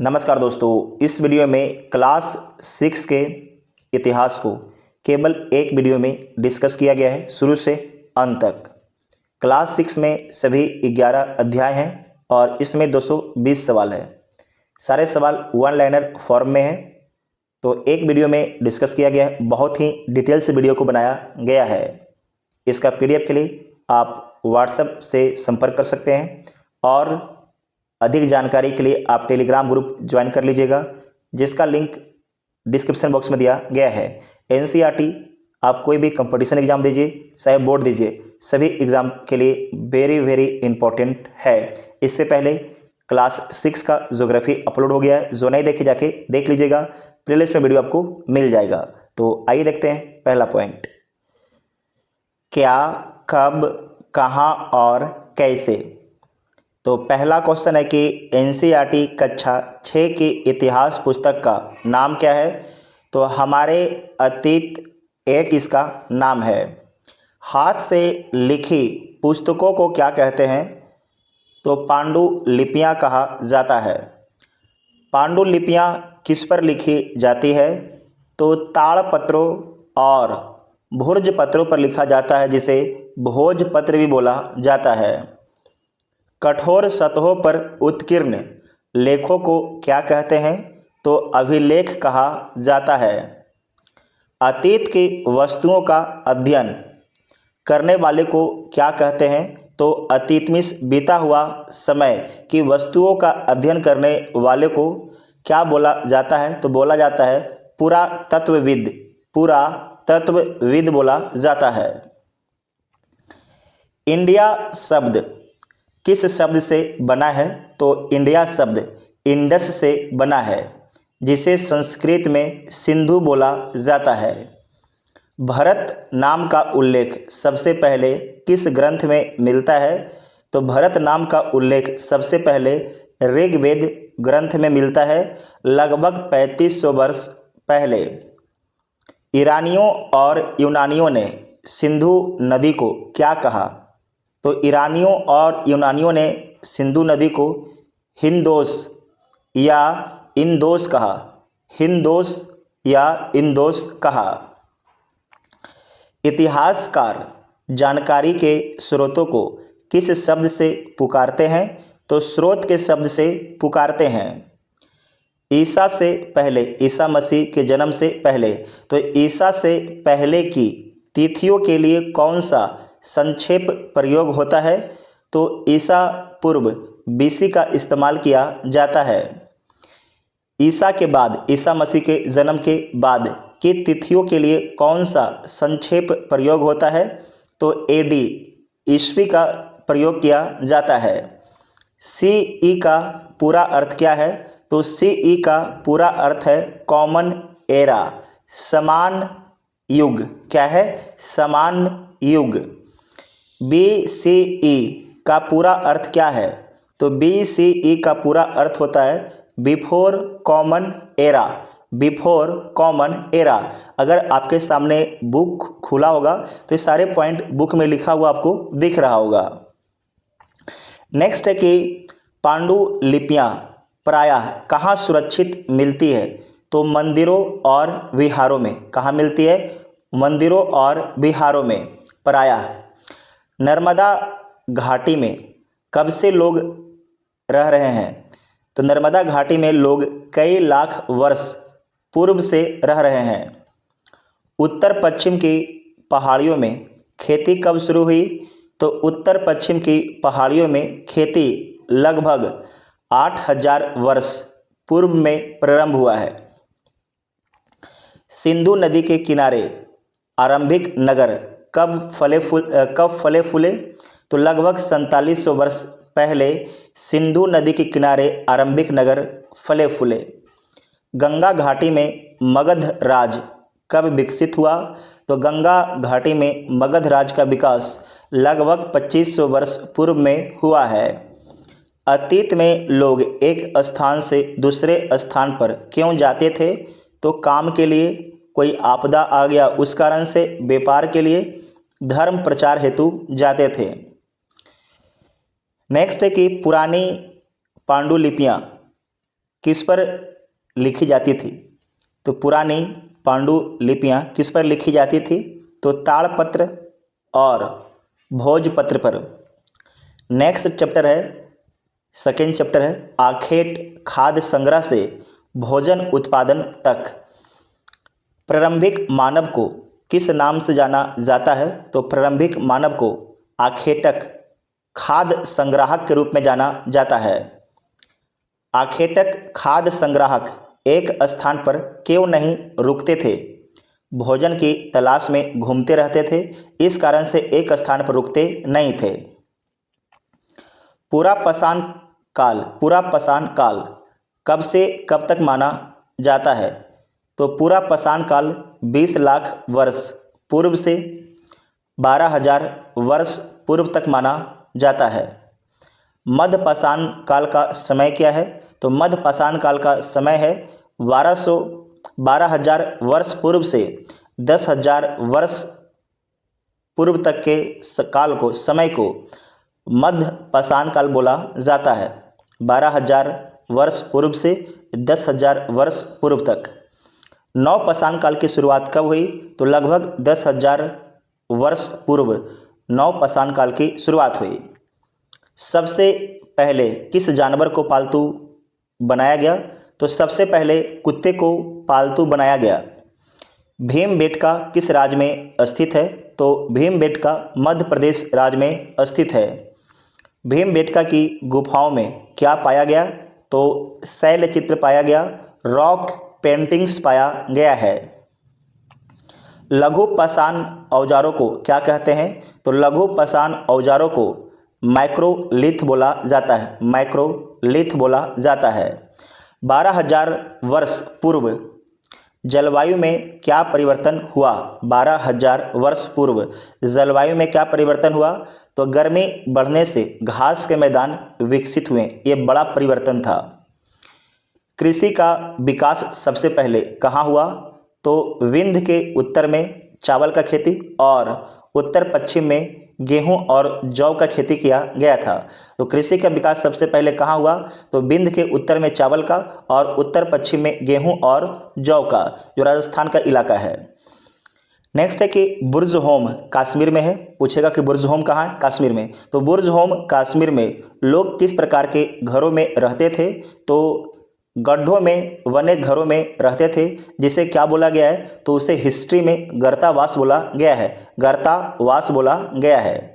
नमस्कार दोस्तों, इस वीडियो में क्लास 6 के इतिहास को केवल एक वीडियो में डिस्कस किया गया है शुरू से अंत तक। क्लास 6 में सभी 11 अध्याय हैं और इसमें 220 सवाल है। सारे सवाल वन लाइनर फॉर्म में हैं, तो एक वीडियो में डिस्कस किया गया है। बहुत ही डिटेल से वीडियो को बनाया गया है। इसका PDF के लिए आप व्हाट्सएप से संपर्क कर सकते हैं और अधिक जानकारी के लिए आप टेलीग्राम ग्रुप ज्वाइन कर लीजिएगा, जिसका लिंक डिस्क्रिप्शन बॉक्स में दिया गया है। NCERT आप कोई भी कंपटीशन एग्जाम दीजिए, चाहे बोर्ड दीजिए, सभी एग्जाम के लिए वेरी इंपॉर्टेंट है। इससे पहले क्लास 6 का ज्योग्राफी अपलोड हो गया है, जो नहीं देखे जाके देख लीजिएगा, प्लेलिस्ट में वीडियो आपको मिल जाएगा। तो आइए देखते हैं पहला पॉइंट। क्या, कब, कहाँ और कैसे। तो पहला क्वेश्चन है कि NCERT कक्षा 6 की इतिहास पुस्तक का नाम क्या है। तो हमारे अतीत एक इसका नाम है। हाथ से लिखी पुस्तकों को क्या कहते हैं। तो पांडुलिपियां कहा जाता है। पांडुलिपियां किस पर लिखी जाती है। तो ताड़पत्रों और भोजपत्रों पर लिखा जाता है, जिसे भोजपत्र भी बोला जाता है। कठोर सतहों पर उत्कीर्ण लेखों को क्या कहते हैं। तो अभिलेख कहा जाता है। अतीत की वस्तुओं का अध्ययन करने वाले को क्या कहते हैं। तो अतीत में बीता हुआ समय की वस्तुओं का अध्ययन करने वाले को क्या बोला जाता है। तो बोला जाता है पुरातत्वविद। पुरातत्वविद बोला जाता है। इंडिया शब्द किस शब्द से बना है। तो इंडिया शब्द इंडस से बना है, जिसे संस्कृत में सिंधु बोला जाता है। भरत नाम का उल्लेख सबसे पहले किस ग्रंथ में मिलता है। तो भरत नाम का उल्लेख सबसे पहले ऋग्वेद ग्रंथ में मिलता है, लगभग 3500 वर्ष पहले। ईरानियों और यूनानियों ने सिंधु नदी को क्या कहा। तो ईरानियों और यूनानियों ने सिंधु नदी को हिंदोस या इंदोस कहा। हिंदोस या इंदोस कहा। इतिहासकार जानकारी के स्रोतों को किस शब्द से पुकारते हैं। तो स्रोत के शब्द से पुकारते हैं। ईसा से पहले, ईसा मसीह के जन्म से पहले। तो ईसा से पहले की तिथियों के लिए कौन सा संक्षेप प्रयोग होता है। तो ईसा पूर्व BC का इस्तेमाल किया जाता है। ईसा के बाद, ईसा मसीह के जन्म के बाद की तिथियों के लिए कौन सा संक्षेप प्रयोग होता है। तो AD ईस्वी का प्रयोग किया जाता है। CE का पूरा अर्थ क्या है। तो CE का पूरा अर्थ है कॉमन एरा, समान युग। क्या है, समान युग। BCE का पूरा अर्थ क्या है। तो BCE का पूरा अर्थ होता है before common era. Before common era. अगर आपके सामने बुक खुला होगा तो ये सारे पॉइंट बुक में लिखा हुआ आपको दिख रहा होगा। नेक्स्ट है कि पांडुलिपियां प्रायः कहाँ सुरक्षित मिलती है। तो मंदिरों और विहारों में। कहाँ मिलती है, मंदिरों और विहारों में प्रायः। नर्मदा घाटी में कब से लोग रह रहे हैं। तो नर्मदा घाटी में लोग कई लाख वर्ष पूर्व से रह रहे हैं। उत्तर पश्चिम की पहाड़ियों में खेती कब शुरू हुई। तो उत्तर पश्चिम की पहाड़ियों में खेती लगभग 8000 वर्ष पूर्व में प्रारंभ हुआ है। सिंधु नदी के किनारे आरंभिक नगर कब फले फूले। तो लगभग 4700 वर्ष पहले सिंधु नदी के किनारे आरंभिक नगर फले फूले। गंगा घाटी में मगध राज कब विकसित हुआ। तो गंगा घाटी में मगध राज का विकास लगभग 2500 वर्ष पूर्व में हुआ है। अतीत में लोग एक स्थान से दूसरे स्थान पर क्यों जाते थे। तो काम के लिए, कोई आपदा आ गया उस कारण से, व्यापार के लिए, धर्म प्रचार हेतु जाते थे। नेक्स्ट है कि पुरानी पांडुलिपियां किस पर लिखी जाती थी? तो पुरानी पांडुलिपियाँ किस पर लिखी जाती थी? तो ताड़पत्र और भोजपत्र पर। नेक्स्ट चैप्टर है, सेकेंड चैप्टर है आखेट खाद्य संग्रह से भोजन उत्पादन तक। प्रारंभिक मानव को किस नाम से जाना जाता है? तो प्रारंभिक मानव को आखेटक खाद्य संग्राहक के रूप में जाना जाता है। आखेटक खाद्य संग्राहक एक स्थान पर क्यों नहीं रुकते थे? भोजन की तलाश में घूमते रहते थे, इस कारण से एक स्थान पर रुकते नहीं थे। पूरा पाषाण काल कब से कब तक माना जाता है? तो पूरा पाषाण काल 20 लाख वर्ष पूर्व से 12,000 वर्ष पूर्व तक माना जाता है। मध्य पाषाण काल का समय क्या है? तो मध्य पाषाण काल का समय है 12,000 वर्ष पूर्व से 10,000 वर्ष पूर्व तक के काल को, समय को मध्य पाषाण काल बोला जाता है। 12,000 वर्ष पूर्व से 10,000 वर्ष पूर्व तक। नव पाषाण काल की शुरुआत कब हुई? तो लगभग 10,000 वर्ष पूर्व नव पाषाण काल की शुरुआत हुई। सबसे पहले किस जानवर को पालतू बनाया गया? तो सबसे पहले कुत्ते को पालतू बनाया गया। भीमबेटका किस राज्य में स्थित है? तो भीमबेटका मध्य प्रदेश राज्य में स्थित है। भीमबेटका की गुफाओं में क्या पाया गया? तो शैलचित्र पाया गया, रॉक पेंटिंग्स पाया गया है। लघु पाषाण औजारों को क्या कहते हैं? तो लघु पाषाण औजारों को माइक्रोलिथ बोला जाता है। माइक्रोलिथ बोला जाता है। 12,000 वर्ष पूर्व जलवायु में क्या परिवर्तन हुआ? 12,000 वर्ष पूर्व जलवायु में क्या परिवर्तन हुआ? तो गर्मी बढ़ने से घास के मैदान विकसित हुए, ये बड़ा परिवर्तन था। कृषि का विकास सबसे पहले कहाँ हुआ? तो विंध्य के उत्तर में चावल का खेती और उत्तर पश्चिम में गेहूं और जौ का खेती किया गया था। तो कृषि का विकास सबसे पहले कहाँ हुआ? तो विंध्य के उत्तर में चावल का और उत्तर पश्चिम में गेहूं और जौ का, जो राजस्थान का इलाका है। नेक्स्ट है कि बुर्ज होम कश्मीर में है। पूछेगा कि बुर्ज होम कहाँ है? कश्मीर में। तो बुर्ज होम कश्मीर में लोग किस प्रकार के घरों में रहते थे? तो गड्ढों में बने घरों में रहते थे, जिसे क्या बोला गया है? तो उसे हिस्ट्री में गर्तावास बोला गया है। गर्तावास बोला गया है।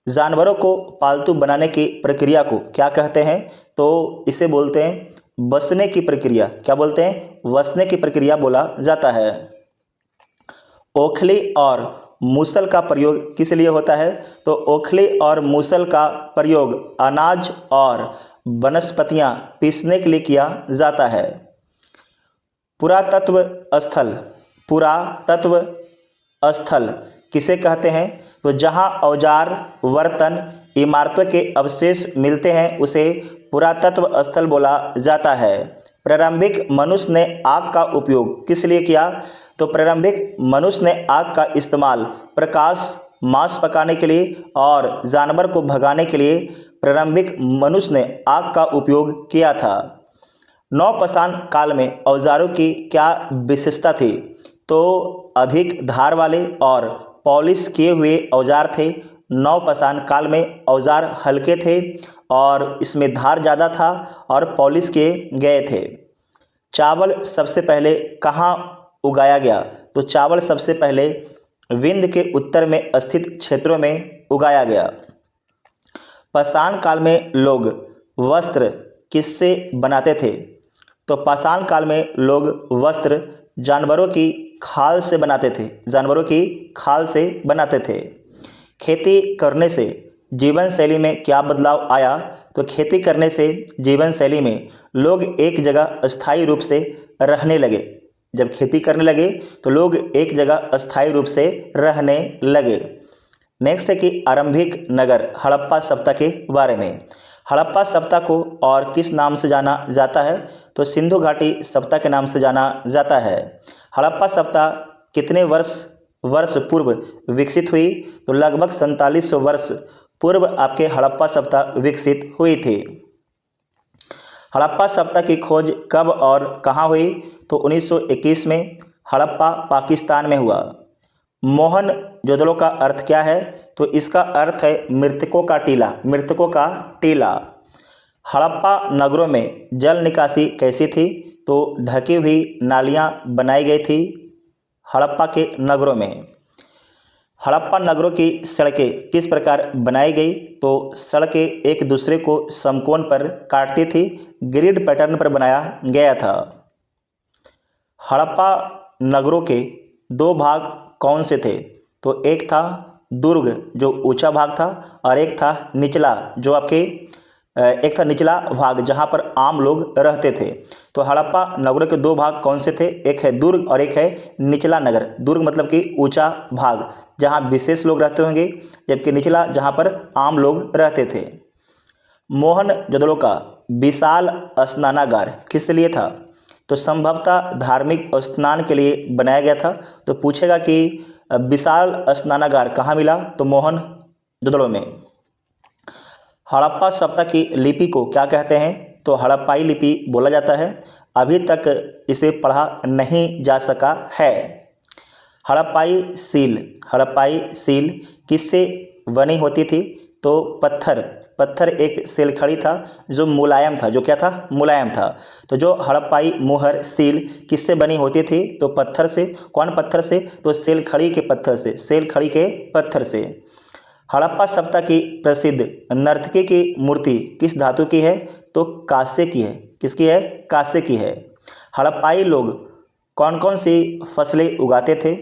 जानवरों को पालतू बनाने की प्रक्रिया को क्या कहते हैं? तो इसे बोलते हैं बसने की प्रक्रिया। क्या बोलते हैं? बसने की प्रक्रिया बोला जाता है। ओखली और मूसल का प्रयोग किस लिए होता है? तो ओखली और मूसल का प्रयोग अनाज और वनस्पतियां पीसने के लिए किया जाता है। पुरातत्व स्थल किसे कहते हैं? तो जहां औजार, बर्तन, इमारतों के अवशेष मिलते हैं उसे पुरातत्व स्थल बोला जाता है। प्रारंभिक मनुष्य ने आग का उपयोग किस लिए किया? तो प्रारंभिक मनुष्य ने आग का इस्तेमाल प्रकाश, मांस पकाने के लिए और जानवर को भगाने के लिए प्रारंभिक मनुष्य ने आग का उपयोग किया था। नव पाषाण काल में औजारों की क्या विशेषता थी? तो अधिक धार वाले और पॉलिश किए हुए औजार थे। नव पाषाण काल में औजार हल्के थे और इसमें धार ज़्यादा था और पॉलिश किए गए थे। चावल सबसे पहले कहाँ उगाया गया? तो चावल सबसे पहले विंध्य के उत्तर में स्थित क्षेत्रों में उगाया गया। पाषाण काल में लोग वस्त्र किससे बनाते थे? तो पाषाण काल में लोग वस्त्र जानवरों की खाल से बनाते थे। जानवरों की खाल से बनाते थे। खेती करने से जीवन शैली में क्या बदलाव आया? तो खेती करने से जीवन शैली में लोग एक जगह अस्थायी रूप से रहने लगे। जब खेती करने लगे तो लोग एक जगह अस्थायी रूप से रहने लगे। नेक्स्ट है कि आरंभिक नगर हड़प्पा सभ्यता के बारे में। हड़प्पा सभ्यता को और किस नाम से जाना जाता है? तो सिंधु घाटी सभ्यता के नाम से जाना जाता है। हड़प्पा सभ्यता कितने वर्ष पूर्व विकसित हुई? तो लगभग 4700 वर्ष पूर्व आपके हड़प्पा सभ्यता विकसित हुई थी। हड़प्पा सभ्यता की खोज कब और कहाँ हुई? तो 1921 में हड़प्पा पाकिस्तान में हुआ। मोहनजोदड़ो का अर्थ क्या है? तो इसका अर्थ है मृतकों का टीला, मृतकों का टीला। हड़प्पा नगरों में जल निकासी कैसी थी? तो ढकी हुई नालियां बनाई गई थी हड़प्पा के नगरों में। हड़प्पा नगरों की सड़कें किस प्रकार बनाई गई? तो सड़कें एक दूसरे को समकोण पर काटती थी, ग्रिड पैटर्न पर बनाया गया था। हड़प्पा नगरों के दो भाग कौन से थे? तो एक था दुर्ग जो ऊंचा भाग था, और एक था निचला जो एक था निचला भाग जहां पर आम लोग रहते थे। तो हड़प्पा नगरों के दो भाग कौन से थे? एक है दुर्ग और एक है निचला नगर। दुर्ग मतलब कि ऊंचा भाग जहां विशेष लोग रहते होंगे, जबकि निचला जहां पर आम लोग रहते थे। मोहनजोदड़ो का विशाल स्नानागार किस लिए था? तो संभवतः धार्मिक स्नान के लिए बनाया गया था। तो पूछेगा कि विशाल स्नानागार कहाँ मिला? तो मोहनजोदड़ो में। हड़प्पा सभ्यता की लिपि को क्या कहते हैं? तो हड़प्पाई लिपि बोला जाता है। अभी तक इसे पढ़ा नहीं जा सका है। हड़प्पाई सील किससे बनी होती थी? तो पत्थर एक सेलखड़ी था जो मुलायम था, जो क्या था? मुलायम था। तो जो हड़प्पाई मुहर सील किससे बनी होती थी? तो पत्थर से। कौन पत्थर से? तो सेलखड़ी के पत्थर से, सेलखड़ी के पत्थर से। हड़प्पा सभ्यता की प्रसिद्ध नर्तकी की मूर्ति किस धातु की है? तो कांसे की है। किसकी है? कांसे की है। हड़प्पाई लोग कौन कौन सी फसलें उगाते थे?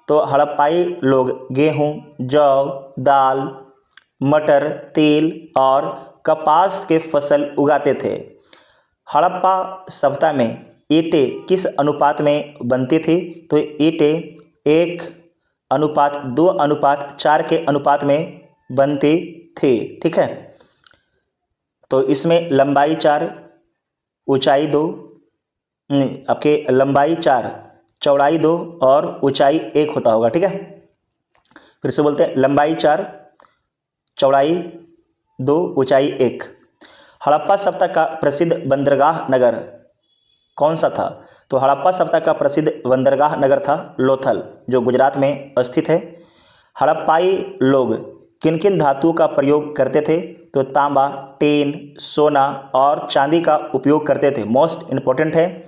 तो हड़प्पाई लोग गेहूं, जौ, दाल, मटर, तिल और कपास के फसल उगाते थे। हड़प्पा सभ्यता में ईंटें किस अनुपात में बनती थी? तो ईंटें 1:2:4 के अनुपात में बनती थी। ठीक है, तो इसमें लंबाई 4, ऊंचाई 2, आपके लंबाई 4, चौड़ाई 2 और ऊंचाई 1 होता होगा। ठीक है, फिर से बोलते हैं, लंबाई 4, चौड़ाई 2, ऊंचाई 1। हड़प्पा सभ्यता का प्रसिद्ध बंदरगाह नगर कौन सा था? तो हड़प्पा सभ्यता का प्रसिद्ध बंदरगाह नगर था लोथल, जो गुजरात में स्थित है। हड़प्पाई लोग किन किन धातुओं का प्रयोग करते थे? तो तांबा, टीन, सोना और चांदी का उपयोग करते थे। मोस्ट इम्पोर्टेंट है।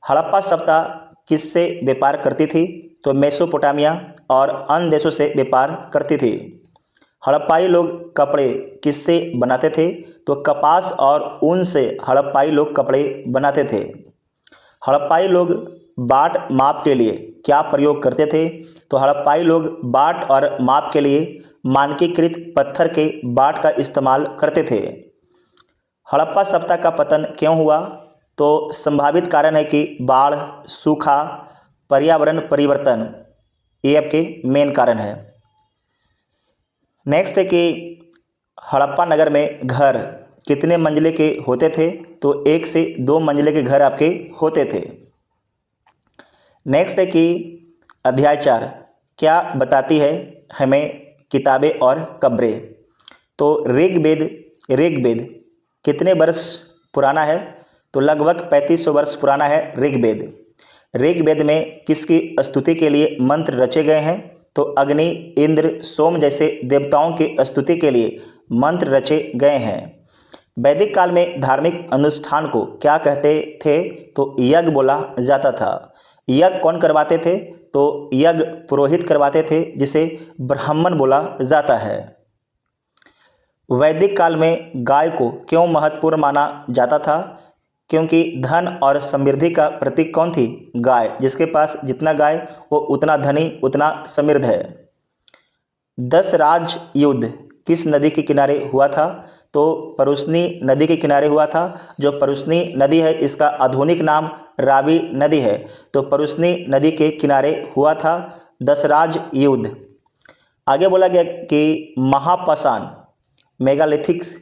हड़प्पा सभ्यता किससे व्यापार करती थी? तो मेसोपोटामिया और अन्य देशों से व्यापार करती थी। हड़प्पाई लोग कपड़े किससे बनाते थे? तो कपास और ऊन से हड़प्पाई लोग कपड़े बनाते थे। हड़प्पाई लोग बाट माप के लिए क्या प्रयोग करते थे? तो हड़प्पाई लोग बाट और माप के लिए मानकीकृत पत्थर के बाट का इस्तेमाल करते थे। हड़प्पा सभ्यता का पतन क्यों हुआ? तो संभावित कारण है कि बाढ़, सूखा, पर्यावरण परिवर्तन, ये आपके मेन कारण है। नेक्स्ट है कि हड़प्पा नगर में घर कितने मंजिले के होते थे? तो 1 से 2 मंजिले के घर आपके होते थे। नेक्स्ट है कि अध्याय 4 क्या बताती है हमें किताबें और कब्रें? तो ऋग्वेद कितने वर्ष पुराना है? तो लगभग 3500 वर्ष पुराना है ऋग्वेद। ऋग्वेद में किसकी स्तुति के लिए मंत्र रचे गए हैं? तो अग्नि, इंद्र, सोम जैसे देवताओं की स्तुति के लिए मंत्र रचे गए हैं। वैदिक काल में धार्मिक अनुष्ठान को क्या कहते थे? तो यज्ञ बोला जाता था। यज्ञ कौन करवाते थे? तो यज्ञ पुरोहित करवाते थे, जिसे ब्राह्मण बोला जाता है। वैदिक काल में गाय को क्यों महत्वपूर्ण माना जाता था? क्योंकि धन और समृद्धि का प्रतीक कौन थी? गाय। जिसके पास जितना गाय वो उतना धनी, उतना समृद्ध है। 10 राज युद्ध किस नदी के किनारे हुआ था? तो परुस्नी नदी के किनारे हुआ था। जो परुस्नी नदी है इसका आधुनिक नाम रावी नदी है। तो परुस्नी नदी के किनारे हुआ था 10 राज युद्ध। आगे बोला गया कि महापाषाण मेगालिथिक्स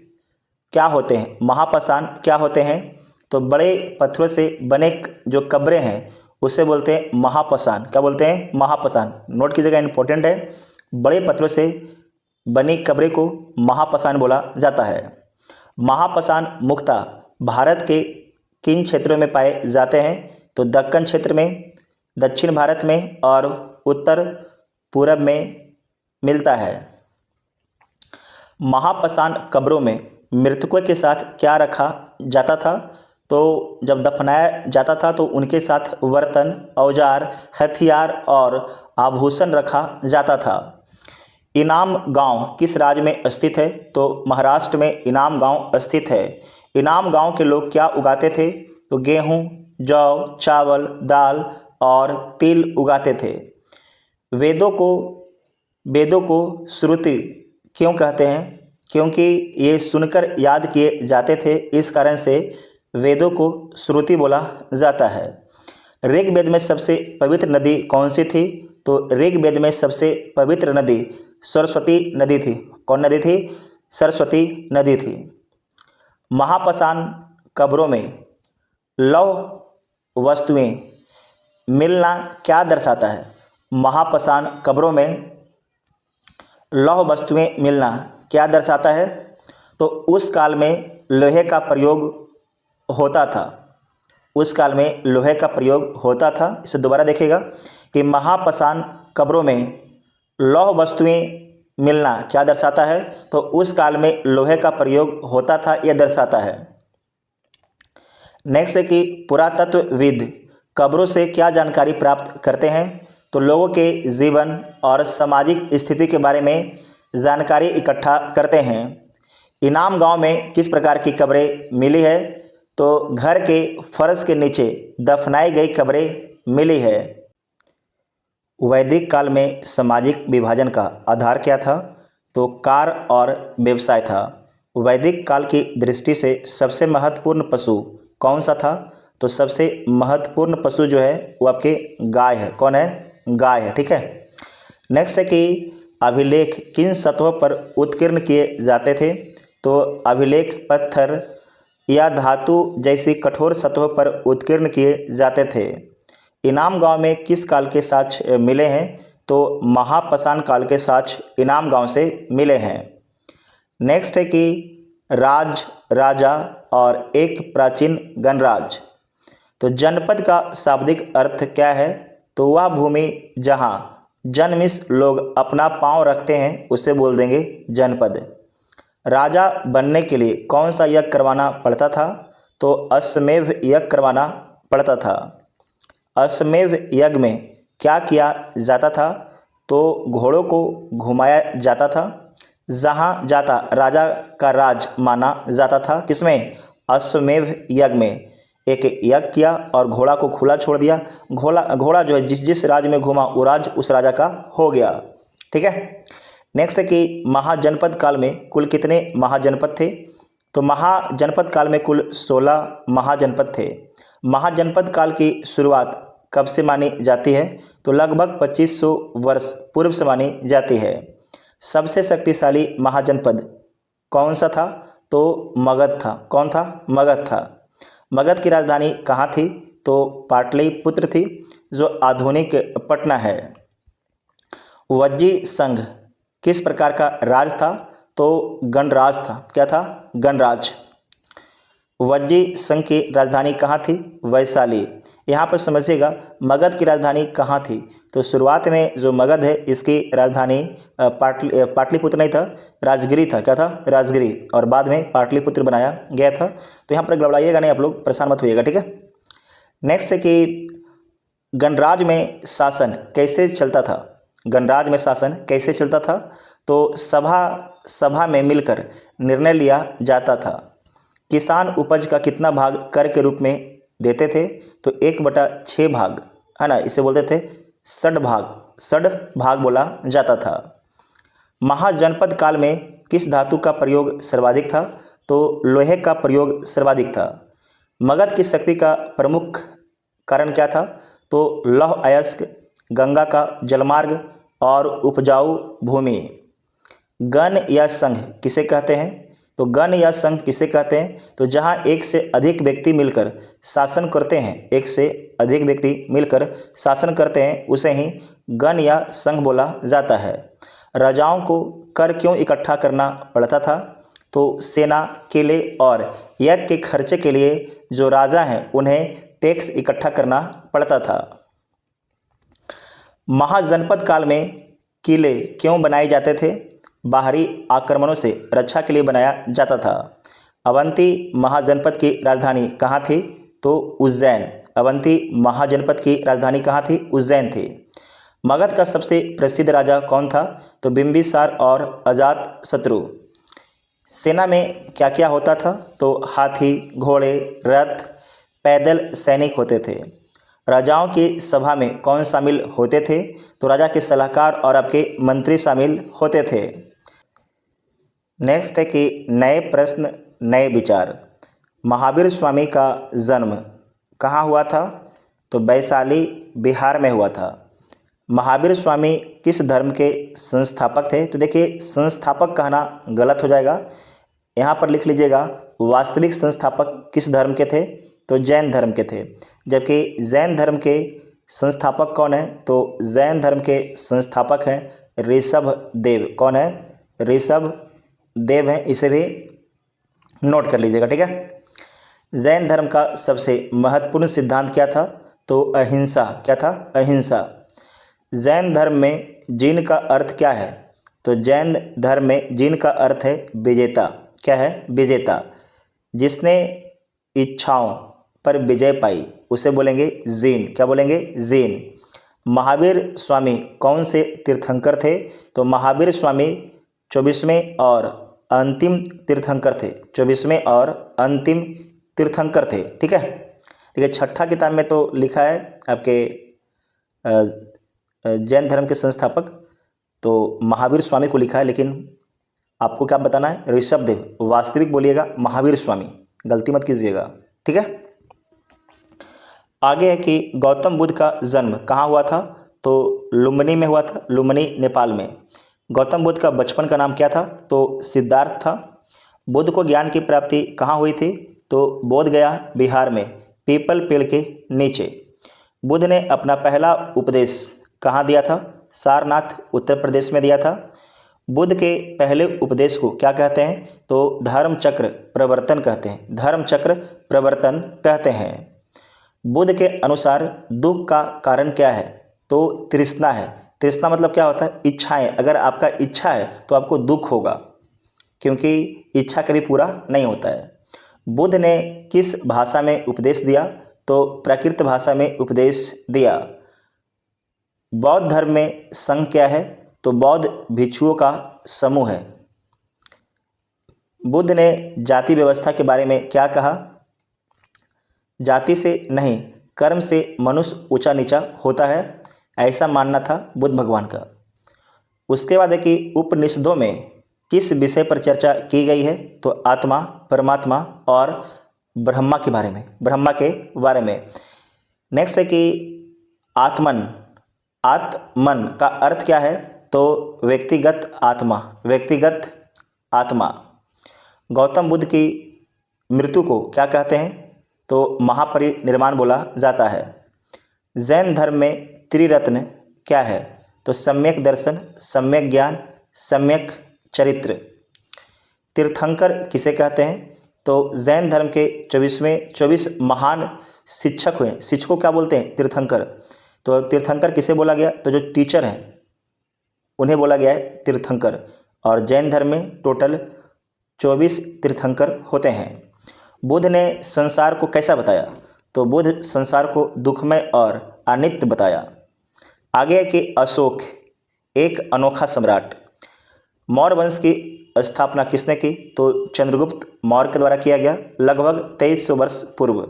क्या होते हैं? महापाषाण क्या होते हैं? तो बड़े पत्थरों से बने जो कब्रें हैं उसे बोलते हैं महापाषाण। क्या बोलते हैं? महापाषाण। नोट कीजिएगा, इंपॉर्टेंट है। बड़े पत्थरों से बनी कब्रें को महापाषाण बोला जाता है। महापाषाण मुख्यतः भारत के किन क्षेत्रों में पाए जाते हैं? तो दक्कन क्षेत्र में, दक्षिण भारत में और उत्तर पूरब में मिलता है। महापसान कब्रों में मृतकों के साथ क्या रखा जाता था? तो जब दफनाया जाता था तो उनके साथ बर्तन, औजार, हथियार और आभूषण रखा जाता था। इनाम गांव किस राज्य में स्थित है? तो महाराष्ट्र में इनाम गांव स्थित है। इनाम गांव के लोग क्या उगाते थे? तो गेहूं, जौ, चावल, दाल और तिल उगाते थे। वेदों को श्रुति क्यों कहते हैं? क्योंकि ये सुनकर याद किए जाते थे, इस कारण से वेदों को श्रुति बोला जाता है। ऋग्वेद में सबसे पवित्र नदी कौन सी थी? तो ऋग्वेद में सबसे पवित्र नदी सरस्वती नदी थी। कौन नदी थी? सरस्वती नदी थी। महापसान कब्रों में लौह वस्तुएं मिलना क्या दर्शाता है? महापसान कब्रों में लौह वस्तुएं मिलना क्या दर्शाता है? तो उस काल में लोहे का प्रयोग होता था। उस काल में लोहे का प्रयोग होता था। इसे दोबारा देखिएगा कि महापसान कब्रों में लौह वस्तुएं मिलना क्या दर्शाता है? तो उस काल में लोहे का प्रयोग होता था, यह दर्शाता है। नेक्स्ट है कि पुरातत्वविद कब्रों से क्या जानकारी प्राप्त करते हैं? तो लोगों के जीवन और सामाजिक स्थिति के बारे में जानकारी इकट्ठा करते हैं। इनाम गांव में किस प्रकार की कब्रें मिली है? तो घर के फर्श के नीचे दफनाई गई कब्रें मिली है। वैदिक काल में सामाजिक विभाजन का आधार क्या था? तो कार्य और व्यवसाय था। वैदिक काल की दृष्टि से सबसे महत्वपूर्ण पशु कौन सा था? तो सबसे महत्वपूर्ण पशु जो है वो आपके गाय है। कौन है? गाय है। ठीक है। नेक्स्ट है कि अभिलेख किन सतहों पर उत्कीर्ण किए जाते थे? तो अभिलेख पत्थर या धातु जैसी कठोर सतहों पर उत्कीर्ण किए जाते थे। इनाम गांव में किस काल के साक्ष्य मिले हैं? तो महापसान काल के साक्ष्य इनाम गांव से मिले हैं। नेक्स्ट है कि राज, राजा और एक प्राचीन गणराज्य। तो जनपद का शाब्दिक अर्थ क्या है? तो वह भूमि जहां जन्मिष्ठ लोग अपना पांव रखते हैं उसे बोल देंगे जनपद। राजा बनने के लिए कौन सा यज्ञ करवाना पड़ता था? तो अश्वमेध यज्ञ करवाना पड़ता था। अश्वमेध यज्ञ में क्या किया जाता था? तो घोड़ों को घुमाया जाता था। जहाँ जाता राजा का राज माना जाता था। किसमें? अश्वमेध यज्ञ में एक यज्ञ किया और घोड़ा को खुला छोड़ दिया। घोड़ा जो है जिस राज में घूमा वो राज उस राजा का हो गया। ठीक है। नेक्स्ट है कि महाजनपद काल में कुल कितने महाजनपद थे? तो महाजनपद काल में कुल 16 महाजनपद थे। महाजनपद काल की शुरुआत कब से मानी जाती है? तो लगभग 2500 वर्ष पूर्व से मानी जाती है। सबसे शक्तिशाली महाजनपद कौन सा था? तो मगध था। कौन था? मगध था। मगध की राजधानी कहाँ थी? तो पाटलिपुत्र थी, जो आधुनिक पटना है। वज्जी संघ किस प्रकार का राज था? तो गणराज था। क्या था? गणराज। वज्जी संघ की राजधानी कहाँ थी? वैशाली। यहाँ पर समझिएगा मगध की राजधानी कहाँ थी? तो शुरुआत में जो मगध है इसकी राजधानी पाटलिपुत्र नहीं था, राजगिरी था। क्या था? राजगिरी। और बाद में पाटलिपुत्र बनाया गया था। तो यहाँ पर घबराइएगा नहीं, आप लोग परेशान मत होइएगा। ठीक है। नेक्स्ट है कि गणराज में शासन कैसे चलता था? गणराज में शासन कैसे चलता था? तो सभा में मिलकर निर्णय लिया जाता था। किसान उपज का कितना भाग कर के रूप में देते थे? तो 1/6 भाग, है ना, इसे बोलते थे षड भाग बोला जाता था। महाजनपद काल में किस धातु का प्रयोग सर्वाधिक था? तो लोहे का प्रयोग सर्वाधिक था। मगध की शक्ति का प्रमुख कारण क्या था? तो लौह अयस्क, गंगा का जलमार्ग और उपजाऊ भूमि। गण या संघ किसे कहते हैं? तो गण या संघ किसे कहते हैं? तो जहां एक से अधिक व्यक्ति मिलकर शासन करते हैं, एक से अधिक व्यक्ति मिलकर शासन करते हैं उसे ही गण या संघ बोला जाता है। राजाओं को कर क्यों इकट्ठा करना पड़ता था? तो सेना, किले और यज्ञ के खर्चे के लिए जो राजा हैं उन्हें टैक्स इकट्ठा करना पड़ता था। महाजनपद काल में किले क्यों बनाए जाते थे? बाहरी आक्रमणों से रक्षा के लिए बनाया जाता था। अवंती महाजनपद की राजधानी कहाँ थी? तो उज्जैन। अवंती महाजनपद की राजधानी कहाँ थी? उज्जैन थी। मगध का सबसे प्रसिद्ध राजा कौन था? तो बिंबिसार और अजातशत्रु। सेना में क्या क्या होता था? तो हाथी, घोड़े, रथ, पैदल सैनिक होते थे। राजाओं की सभा में कौन शामिल होते थे? तो राजा के सलाहकार और आपके मंत्री शामिल होते थे। नेक्स्ट है कि नए प्रश्न नए विचार। महावीर स्वामी का जन्म कहाँ हुआ था? तो वैशाली, बिहार में हुआ था। महावीर स्वामी किस धर्म के संस्थापक थे? तो देखिए, संस्थापक कहना गलत हो जाएगा, यहाँ पर लिख लीजिएगा वास्तविक संस्थापक किस धर्म के थे? तो जैन धर्म के थे। जबकि जैन धर्म के संस्थापक कौन है? तो जैन धर्म के संस्थापक हैं ऋषभ देव। कौन है? ऋषभ देव हैं, इसे भी नोट कर लीजिएगा, ठीक है। जैन धर्म का सबसे महत्वपूर्ण सिद्धांत क्या था? तो अहिंसा। क्या था? अहिंसा। जैन धर्म में जीन का अर्थ क्या है? तो जैन धर्म में जीन का अर्थ है विजेता। क्या है? विजेता। जिसने इच्छाओं पर विजय पाई उसे बोलेंगे जीन। क्या बोलेंगे? जीन। महावीर स्वामी कौन से तीर्थंकर थे? तो महावीर स्वामी 24वें और अंतिम तीर्थंकर थे। 24वें और अंतिम तीर्थंकर थे, ठीक है। देखिए, छठा किताब में तो लिखा है आपके जैन धर्म के संस्थापक तो महावीर स्वामी को लिखा है, लेकिन आपको क्या बताना है? ऋषभ देव। वास्तविक बोलिएगा महावीर स्वामी, गलती मत कीजिएगा, ठीक है। आगे है कि गौतम बुद्ध का जन्म कहाँ हुआ था? तो लुम्बिनी में हुआ था। लुम्बिनी, नेपाल में। गौतम बुद्ध का बचपन का नाम क्या था? तो सिद्धार्थ था। बुद्ध को ज्ञान की प्राप्ति कहाँ हुई थी? तो बोध गया, बिहार में, पीपल पेड़ के नीचे। बुद्ध ने अपना पहला उपदेश कहाँ दिया था? सारनाथ, उत्तर प्रदेश में दिया था। बुद्ध के पहले उपदेश को क्या कहते हैं? तो धर्म चक्र प्रवर्तन कहते हैं। धर्म चक्र प्रवर्तन कहते हैं। बुद्ध के अनुसार दुख का कारण क्या है? तो तृष्णा है। तृष्णा मतलब क्या होता है? इच्छाएं। अगर आपका इच्छा है तो आपको दुख होगा, क्योंकि इच्छा कभी पूरा नहीं होता है। बुद्ध ने किस भाषा में उपदेश दिया? तो प्राकृत भाषा में उपदेश दिया। बौद्ध धर्म में संघ क्या है? तो बौद्ध भिक्षुओं का समूह है। बुद्ध ने जाति व्यवस्था के बारे में क्या कहा? जाति से नहीं, कर्म से मनुष्य ऊंचा नीचा होता है, ऐसा मानना था बुद्ध भगवान का। उसके बाद है कि उपनिषदों में किस विषय पर चर्चा की गई है? तो आत्मा, परमात्मा और ब्रह्मा के बारे में। ब्रह्मा के बारे में। नेक्स्ट है कि आत्मन। आत्मन का अर्थ क्या है? तो व्यक्तिगत आत्मा। व्यक्तिगत आत्मा। गौतम बुद्ध की मृत्यु को क्या कहते हैं? तो महापरिनिर्वाण बोला जाता है। जैन धर्म में त्रिरत्न क्या है? तो सम्यक दर्शन, सम्यक ज्ञान, सम्यक चरित्र। तीर्थंकर किसे कहते हैं? तो जैन धर्म के 24 महान शिक्षक हुए। शिक्षकों क्या बोलते हैं? तीर्थंकर। तो तीर्थंकर किसे बोला गया? तो जो टीचर हैं उन्हें बोला गया है तीर्थंकर। और जैन धर्म में टोटल 24 तीर्थंकर होते हैं। बुद्ध ने संसार को कैसा बताया? तो बुद्ध संसार को दुखमय और अनित्य बताया। आगे है कि अशोक एक अनोखा सम्राट। मौर्य वंश की स्थापना किसने की? तो चंद्रगुप्त मौर्य के द्वारा किया गया, लगभग 2300 वर्ष पूर्व।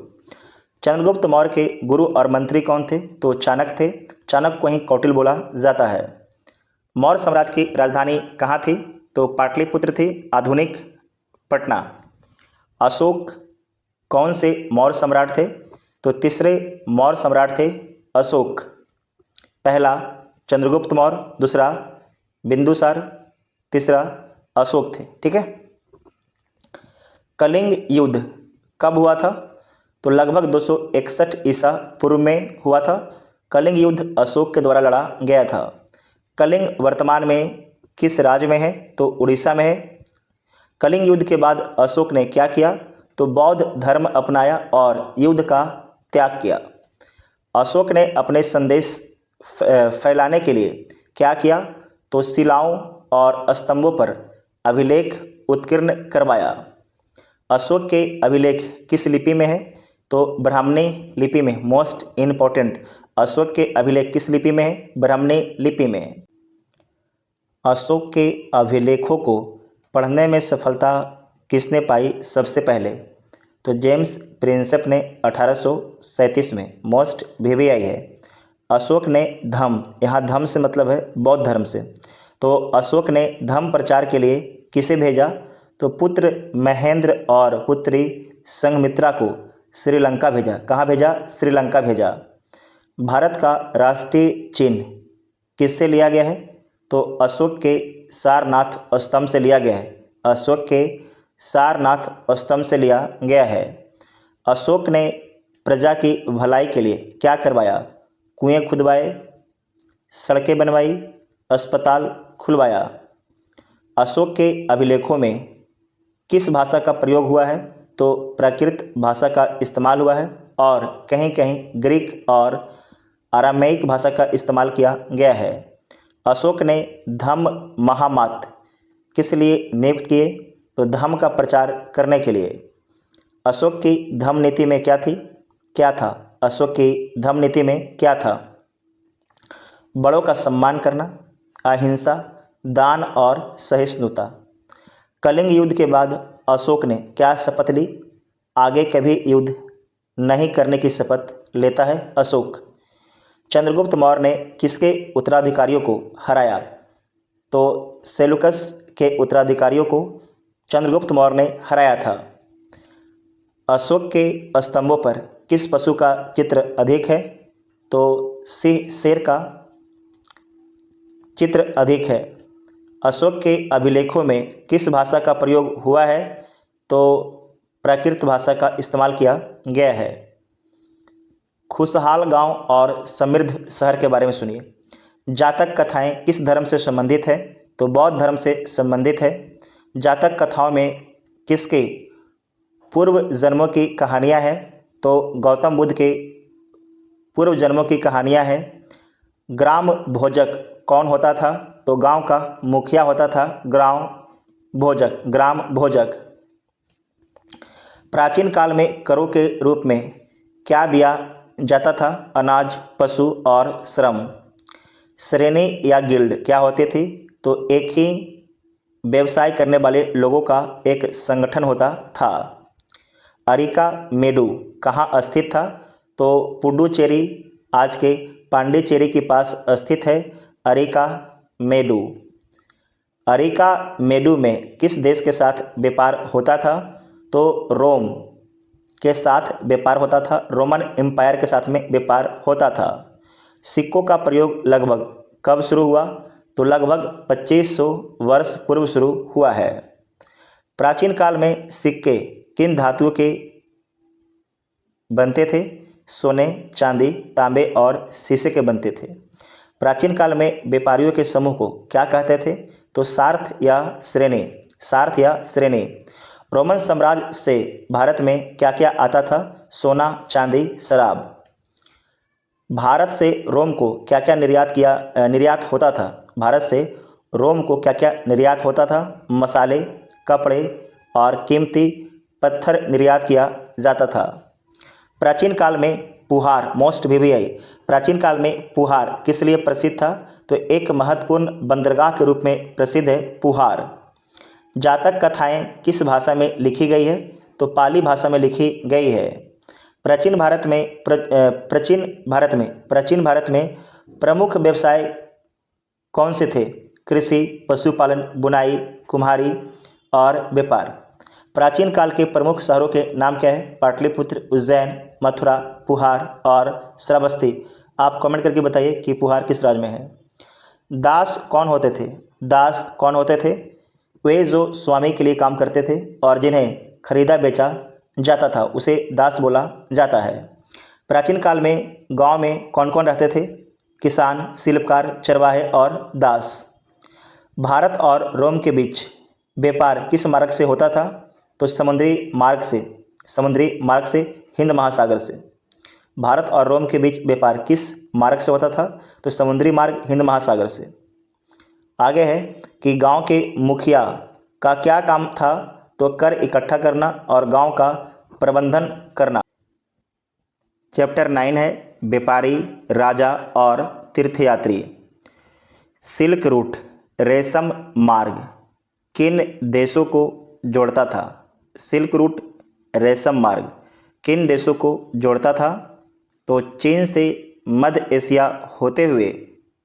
चंद्रगुप्त मौर्य के गुरु और मंत्री कौन थे? तो चाणक्य थे। चाणक्य को ही कौटिल्य बोला जाता है। मौर्य साम्राज्य की राजधानी कहाँ थी? तो पाटलिपुत्र थी, आधुनिक पटना। अशोक कौन से मौर्य सम्राट थे? तो तीसरे मौर्य सम्राट थे अशोक। पहला चंद्रगुप्त मौर्य, दूसरा बिंदुसार, तीसरा अशोक थे, ठीक है। कलिंग युद्ध कब हुआ था? तो लगभग 261 ईसा पूर्व में हुआ था। कलिंग युद्ध अशोक के द्वारा लड़ा गया था। कलिंग वर्तमान में किस राज्य में है? तो उड़ीसा में है। कलिंग युद्ध के बाद अशोक ने क्या किया? तो बौद्ध धर्म अपनाया और युद्ध का त्याग किया। अशोक ने अपने संदेश फैलाने के लिए क्या किया? तो शिलाओं और स्तंभों पर अभिलेख उत्कीर्ण करवाया। अशोक के अभिलेख किस लिपि में है? तो ब्राह्मणी लिपि में। मोस्ट इम्पोर्टेंट, अशोक के अभिलेख किस लिपि में है? ब्राह्मणी लिपि में। अशोक के अभिलेखों को पढ़ने में सफलता किसने पाई सबसे पहले? तो जेम्स प्रिंसेप ने 1837 में। मोस्ट VVI है। अशोक ने धम्म, यहाँ धम्म से मतलब है बौद्ध धर्म से, तो अशोक ने धम्म प्रचार के लिए किसे भेजा? तो पुत्र महेंद्र और पुत्री संघमित्रा को श्रीलंका भेजा। कहाँ भेजा? श्रीलंका भेजा। भारत का राष्ट्रीय चिन्ह किससे लिया गया है? तो अशोक के सारनाथ स्तंभ से लिया गया है। अशोक के सारनाथ स्तंभ से लिया गया है। अशोक ने प्रजा की भलाई के लिए क्या करवाया? कुएं खुदवाए, सड़कें बनवाई, अस्पताल खुलवाया। अशोक के अभिलेखों में किस भाषा का प्रयोग हुआ है? तो प्राकृत भाषा का इस्तेमाल हुआ है और कहीं कहीं ग्रीक और अरामेइक भाषा का इस्तेमाल किया गया है। अशोक ने धम्म महामात किस लिए नियुक्त किए? तो धम्म का प्रचार करने के लिए। अशोक की धम्म नीति में क्या थी? क्या था? अशोक की धम्म नीति में क्या था? बड़ों का सम्मान करना, अहिंसा, दान और सहिष्णुता। कलिंग युद्ध के बाद अशोक ने क्या शपथ ली? आगे कभी युद्ध नहीं करने की शपथ लेता है अशोक। चंद्रगुप्त मौर्य ने किसके उत्तराधिकारियों को हराया? तो सेलुकस के उत्तराधिकारियों को चंद्रगुप्त मौर्य ने हराया था। अशोक के स्तंभों पर किस पशु का चित्र अधिक है? तो सिंह, शेर का चित्र अधिक है। अशोक के अभिलेखों में किस भाषा का प्रयोग हुआ है? तो प्राकृत भाषा का इस्तेमाल किया गया है। खुशहाल गांव और समृद्ध शहर के बारे में सुनिए। जातक कथाएं किस धर्म से संबंधित है? तो बौद्ध धर्म से संबंधित है। जातक कथाओं में किसके पूर्व जन्मों की कहानियां हैं? तो गौतम बुद्ध के पूर्व जन्मों की कहानियां हैं। ग्राम भोजक कौन होता था? तो गांव का मुखिया होता था ग्राम भोजक। प्राचीन काल में करों के रूप में क्या दिया जाता था? अनाज, पशु और श्रम। श्रेणी या गिल्ड क्या होती थी? तो एक ही व्यवसाय करने वाले लोगों का एक संगठन होता था। अरिका मेडु कहाँ स्थित था? तो पुडुचेरी, आज के पांडिचेरी के पास स्थित है अरिका मेडु। अरिका मेडु में किस देश के साथ व्यापार होता था? तो रोम के साथ व्यापार होता था। रोमन एम्पायर के साथ में व्यापार होता था। सिक्कों का प्रयोग लगभग कब शुरू हुआ? तो लगभग 2500 वर्ष पूर्व शुरू हुआ है। प्राचीन काल में सिक्के किन धातुओं के बनते थे? सोने, चांदी, तांबे और शीशे के बनते थे। प्राचीन काल में व्यापारियों के समूह को क्या कहते थे? तो सार्थ या श्रेणी। रोमन साम्राज्य से भारत में क्या क्या आता था? सोना, चांदी, शराब। भारत से रोम को क्या क्या निर्यात होता था? भारत से रोम को क्या क्या निर्यात होता था? मसाले, कपड़े और कीमती पत्थर निर्यात किया जाता था। प्राचीन काल में पुहार, मोस्ट VVI, प्राचीन काल में पुहार किस लिए प्रसिद्ध था? तो एक महत्वपूर्ण बंदरगाह के रूप में प्रसिद्ध है पुहार। जातक कथाएं किस भाषा में लिखी गई है? तो पाली भाषा में लिखी गई है। प्राचीन भारत में प्रमुख व्यवसाय कौन से थे? कृषि, पशुपालन, बुनाई, कुम्हारी और व्यापार। प्राचीन काल के प्रमुख शहरों के नाम क्या है? पाटलिपुत्र, उज्जैन, मथुरा, पुहार और श्रावस्ती। आप कमेंट करके बताइए कि पुहार किस राज्य में है। दास कौन होते थे? वे जो स्वामी के लिए काम करते थे और जिन्हें खरीदा बेचा जाता था उसे दास बोला जाता है। प्राचीन काल में गांव में कौन कौन रहते थे? किसान, शिल्पकार, चरवाहे और दास। भारत और रोम के बीच व्यापार किस मार्ग से होता था? तो समुद्री मार्ग से हिंद महासागर से। भारत और रोम के बीच व्यापार किस मार्ग से होता था? तो समुद्री मार्ग, हिंद महासागर से। आगे है कि गांव के मुखिया का क्या काम था? तो कर इकट्ठा करना और गांव का प्रबंधन करना। चैप्टर 9 है व्यापारी, राजा और तीर्थयात्री। सिल्क रूट, रेशम मार्ग किन देशों को जोड़ता था? सिल्क रूट, रेशम मार्ग किन देशों को जोड़ता था? तो चीन से मध्य एशिया होते हुए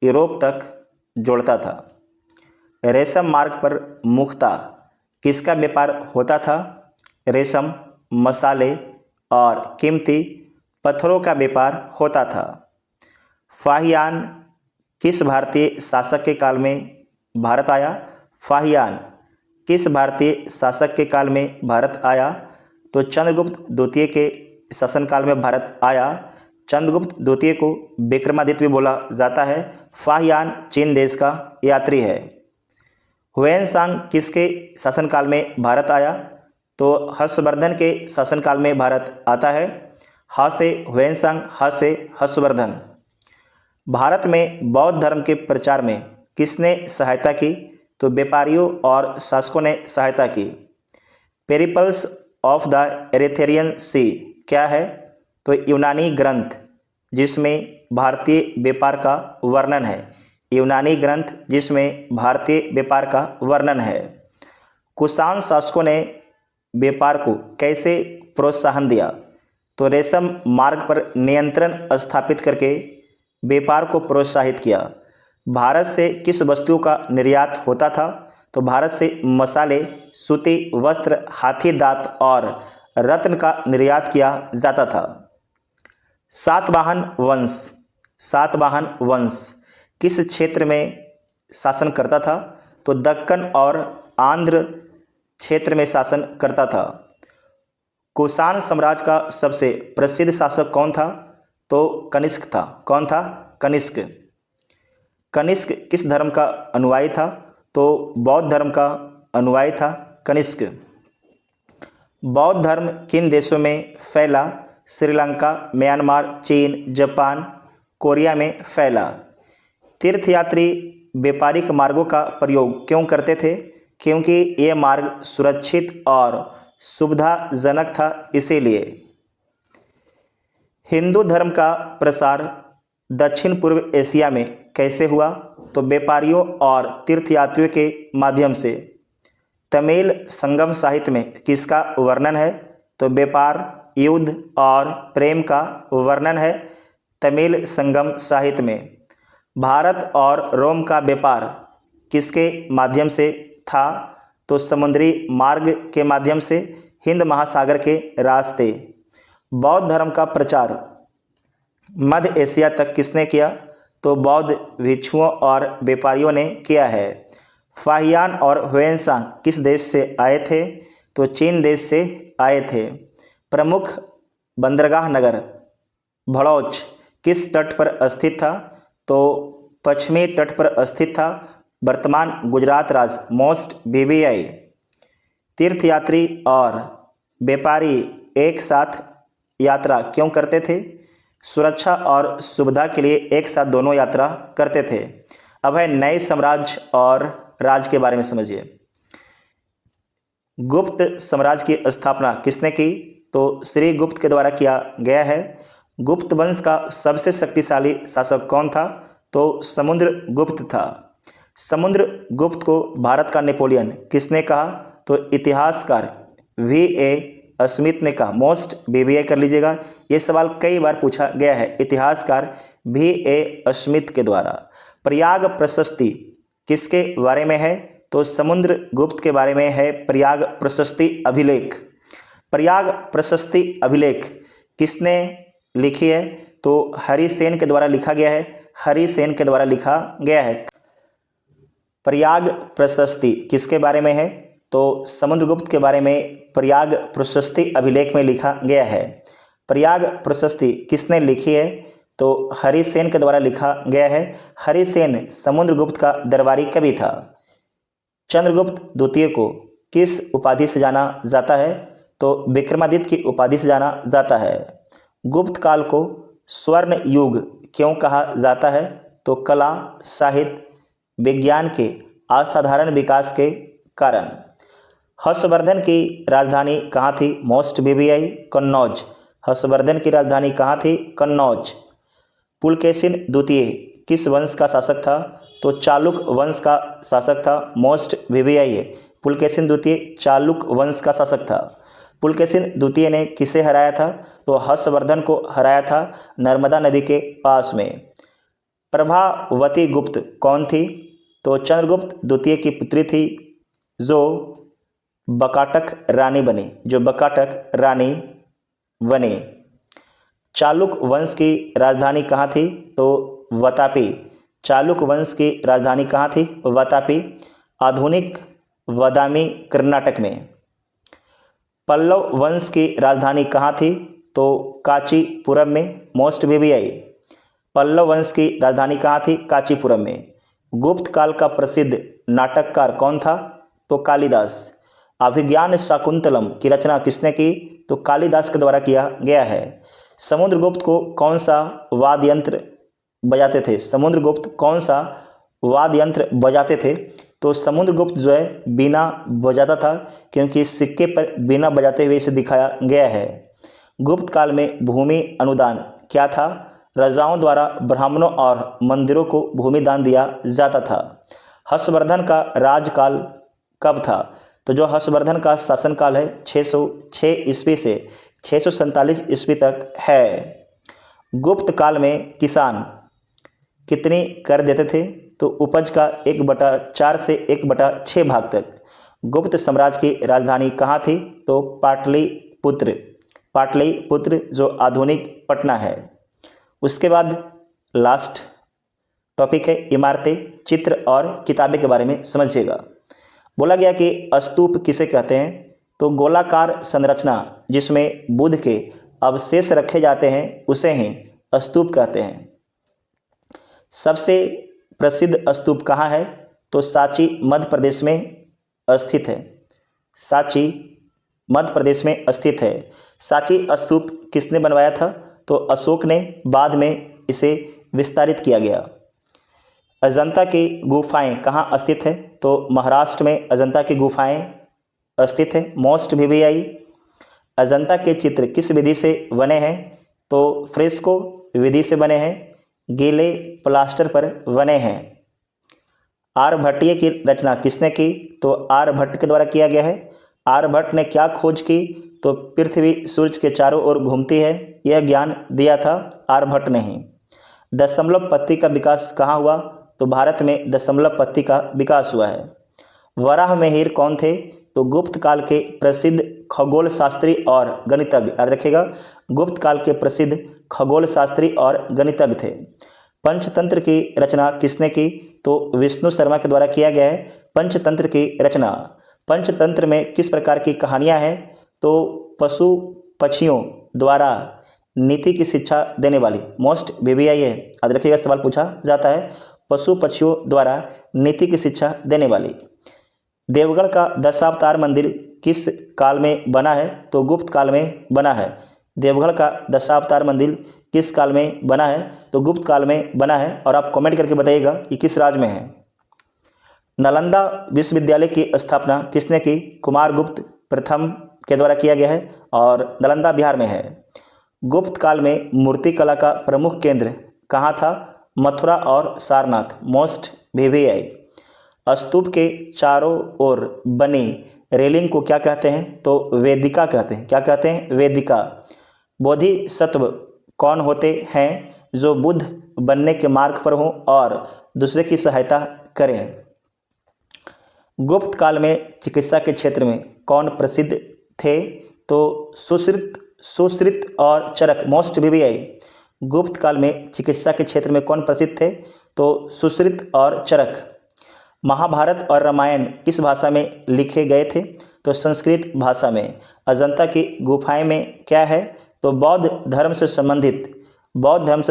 यूरोप तक जोड़ता था। रेशम मार्ग पर मुख्यतः किसका व्यापार होता था? रेशम, मसाले और कीमती पत्थरों का व्यापार होता था। फाहियान किस भारतीय शासक के काल में भारत आया? फाहियान किस भारतीय शासक के काल में भारत आया? तो चंद्रगुप्त द्वितीय के शासनकाल में भारत आया। चंद्रगुप्त द्वितीय को विक्रमादित्य भी बोला जाता है। फाहियान चीन देश का यात्री है। हुएनसांग किसके शासनकाल में भारत आया? तो हर्षवर्धन के शासनकाल में भारत आता है। हा से हुएनसांग, हा से हर्षवर्धन। भारत में बौद्ध धर्म के प्रचार में किसने सहायता की? तो व्यापारियों और शासकों ने सहायता की। पेरिपल्स ऑफ द एरिथ्रेरियन सी क्या है? तो यूनानी ग्रंथ जिसमें भारतीय व्यापार का वर्णन है। यूनानी ग्रंथ जिसमें भारतीय व्यापार का वर्णन है। कुषाण शासकों ने व्यापार को कैसे प्रोत्साहन दिया? तो रेशम मार्ग पर नियंत्रण स्थापित करके व्यापार को प्रोत्साहित किया। भारत से किस वस्तुओं का निर्यात होता था? तो भारत से मसाले, सूती वस्त्र, हाथी दांत और रत्न का निर्यात किया जाता था। सातवाहन वंश किस क्षेत्र में शासन करता था? तो दक्कन और आंध्र क्षेत्र में शासन करता था। कुषाण साम्राज्य का सबसे प्रसिद्ध शासक कौन था? तो कनिष्क था। कौन था? कनिष्क। कनिष्क किस धर्म का अनुयायी था? तो बौद्ध धर्म का अनुयायी था कनिष्क। बौद्ध धर्म किन देशों में फैला? श्रीलंका, म्यांमार, चीन, जापान, कोरिया में फैला। तीर्थयात्री व्यापारिक मार्गों का प्रयोग क्यों करते थे? क्योंकि ये मार्ग सुरक्षित और सुविधाजनक था, इसीलिए। हिंदू धर्म का प्रसार दक्षिण पूर्व एशिया में कैसे हुआ? तो व्यापारियों और तीर्थयात्रियों के माध्यम से। तमिल संगम साहित्य में किसका वर्णन है? तो व्यापार, युद्ध और प्रेम का वर्णन है तमिल संगम साहित्य में। भारत और रोम का व्यापार किसके माध्यम से था? तो समुद्री मार्ग के माध्यम से, हिंद महासागर के रास्ते। बौद्ध धर्म का प्रचार मध्य एशिया तक किसने किया? तो बौद्ध भिक्षुओं और व्यापारियों ने किया है। फाहियान और हुएनसांग किस देश से आए थे? तो चीन देश से आए थे। प्रमुख बंदरगाह नगर भड़ौच किस तट पर स्थित था? तो पश्चिमी तट पर स्थित था, वर्तमान गुजरात राज्य। Most BBI। तीर्थयात्री और व्यापारी एक साथ यात्रा क्यों करते थे? सुरक्षा और सुविधा के लिए एक साथ दोनों यात्रा करते थे। अब है नए साम्राज्य और राज के बारे में समझिए। गुप्त साम्राज्य की स्थापना किसने की? तो श्री गुप्त के द्वारा किया गया है। गुप्त वंश का सबसे शक्तिशाली शासक कौन था? तो समुद्रगुप्त था। समुद्रगुप्त को भारत का नेपोलियन किसने कहा? तो इतिहासकार VA स्मिथ ने कहा। मोस्ट BBI कर लीजिएगा, ये सवाल कई बार पूछा गया है। इतिहासकार VA स्मिथ के द्वारा। प्रयाग प्रशस्ति किसके बारे में है? तो समुद्रगुप्त के बारे में है प्रयाग प्रशस्ति अभिलेख। प्रयाग प्रशस्ति अभिलेख किसने लिखी है? तो हरिसेन के द्वारा लिखा गया है। हरिसेन के द्वारा लिखा गया है। प्रयाग प्रशस्ति किसके बारे में है? तो समुद्रगुप्त के बारे में प्रयाग प्रशस्ति अभिलेख में लिखा गया है। प्रयाग प्रशस्ति किसने लिखी है? तो हरिसेन के द्वारा लिखा गया है। हरिसेन समुद्रगुप्त का दरबारी कवि था। चंद्रगुप्त द्वितीय को किस उपाधि से जाना जाता है? तो विक्रमादित्य की उपाधि से जाना जाता है। गुप्त काल को स्वर्ण युग क्यों कहा जाता है? तो कला, साहित्य, विज्ञान के असाधारण विकास के कारण। हर्षवर्धन की राजधानी कहाँ थी? Most VVI Kannauj. हर्षवर्धन की राजधानी कहाँ थी? कन्नौज। पुलकेशिन द्वितीय किस वंश का शासक था? तो चालुक वंश का शासक था। मोस्ट वीवीआई है। पुलकेशिन द्वितीय चालुक वंश का शासक था। पुलकेशिन द्वितीय ने किसे हराया था? तो हर्षवर्धन को हराया था नर्मदा नदी के पास में। प्रभावती गुप्त कौन थी? तो चंद्रगुप्त द्वितीय की पुत्री थी, जो बकाटक रानी बनी, बनी। चालुक वंश की राजधानी कहाँ थी? तो वातापी। चालुक वंश की राजधानी कहाँ थी? वातापी। आधुनिक बादामी कर्नाटक में। पल्लव वंश की राजधानी कहाँ थी? तो कांचीपुरम में। Most VVI. पल्लव वंश की राजधानी कहाँ थी? कांचीपुरम में। गुप्त काल का प्रसिद्ध नाटककार कौन था? तो कालिदास। अभिज्ञान शाकुंतलम की रचना किसने की? तो कालिदास के द्वारा किया गया है। समुद्रगुप्त को कौन सा वाद्य यंत्र बजाते थे? समुद्रगुप्त कौन सा वाद्य यंत्र बजाते थे? तो समुद्रगुप्त जो है बीना बजाता था, क्योंकि सिक्के पर बीना बजाते हुए इसे दिखाया गया है। गुप्त काल में भूमि अनुदान क्या था? राजाओं द्वारा ब्राह्मणों और मंदिरों को भूमि दान दिया जाता था। हर्षवर्धन का राजकाल कब था? तो जो हर्षवर्धन का शासनकाल है 606 ईस्वी से 647 ईस्वी तक है। गुप्त काल में किसान कितनी कर देते थे? तो उपज का 1/4 से 1/6 भाग तक। गुप्त साम्राज्य की राजधानी कहाँ थी? तो पाटलिपुत्र। पाटलिपुत्र जो आधुनिक पटना है। उसके बाद लास्ट टॉपिक है इमारतें, चित्र और किताबें के बारे में समझिएगा। बोला गया कि स्तूप किसे कहते हैं? तो गोलाकार संरचना जिसमें बुद्ध के अवशेष रखे जाते हैं उसे ही स्तूप कहते हैं। सबसे प्रसिद्ध स्तूप कहाँ है? तो सांची मध्य प्रदेश में स्थित है। सांची मध्य प्रदेश में स्थित है। सांची स्तूप किसने बनवाया था? तो अशोक ने, बाद में इसे विस्तारित किया गया। अजंता की गुफाएं कहाँ स्थित है? तो महाराष्ट्र में अजंता की गुफाएं स्थित है। Most VVI. अजंता के चित्र किस विधि से बने हैं? तो फ्रेस्को विधि से बने हैं, गीले प्लास्टर पर बने हैं। आर्यभट्टीय की रचना किसने की? तो आर्यभट्ट के द्वारा किया गया है। आर्यभट्ट ने क्या खोज की? तो पृथ्वी सूर्य के चारों ओर घूमती है, यह ज्ञान दिया था आर्यभट्ट ने ही। दशमलव पत्ती का विकास कहाँ हुआ? तो भारत में दशमलव पत्ती का विकास हुआ है। वराहमिहिर कौन थे? तो गुप्त काल के प्रसिद्ध खगोल शास्त्री और गणितज्ञ। याद रखिएगा, गुप्त काल के प्रसिद्ध खगोल शास्त्री और गणितज्ञ थे। पंचतंत्र की रचना किसने की? तो विष्णु शर्मा के द्वारा किया गया है पंचतंत्र की रचना। पंचतंत्र में किस प्रकार की कहानियां हैं? तो पशु पक्षियों द्वारा नीति की शिक्षा देने वाली। मोस्ट वीवीआई है, याद रखिएगा, सवाल पूछा जाता है। पशु पक्षियों द्वारा नीति की शिक्षा देने वाली। देवगढ़ का दशावतार मंदिर किस काल में बना है? तो गुप्त काल में बना है। देवगढ़ का दशावतार मंदिर किस काल में बना है? तो गुप्त काल में बना है। और आप कमेंट करके बताइएगा कि किस राज्य में है। नालंदा विश्वविद्यालय की स्थापना किसने की? कुमारगुप्त प्रथम के द्वारा किया गया है और नालंदा बिहार में है। गुप्त काल में मूर्ति कला का प्रमुख केंद्र कहाँ था? मथुरा और सारनाथ। Most VVI. स्तूप के चारों ओर बनी रेलिंग को क्या कहते हैं? तो वेदिका कहते हैं। क्या कहते हैं? वेदिका। बोधिसत्व कौन होते हैं जो बुद्ध बनने के मार्ग पर हों और दूसरे की सहायता करें? गुप्त काल में चिकित्सा के क्षेत्र में कौन प्रसिद्ध थे? तो सुश्रुत और चरक। Most VVI. गुप्त काल में चिकित्सा के क्षेत्र में कौन प्रसिद्ध थे? तो सुश्रुत और चरक। महाभारत और रामायण किस भाषा में लिखे गए थे? तो संस्कृत भाषा में। अजंता की गुफाएं में क्या है? तो बौद्ध धर्म से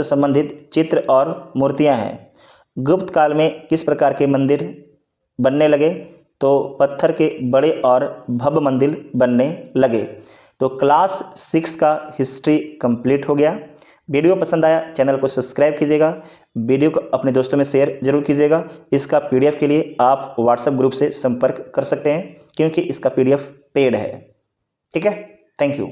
संबंधित चित्र और मूर्तियां हैं। गुप्त काल में किस प्रकार के मंदिर बनने लगे? तो पत्थर के बड़े और भव्य मंदिर बनने लगे। तो क्लास 6 का हिस्ट्री कंप्लीट हो गया। वीडियो पसंद आया चैनल को सब्सक्राइब कीजिएगा, वीडियो को अपने दोस्तों में शेयर जरूर कीजिएगा। इसका पीडीएफ के लिए आप व्हाट्सएप ग्रुप से संपर्क कर सकते हैं क्योंकि इसका पीडीएफ पेड है। ठीक है, थैंक यू।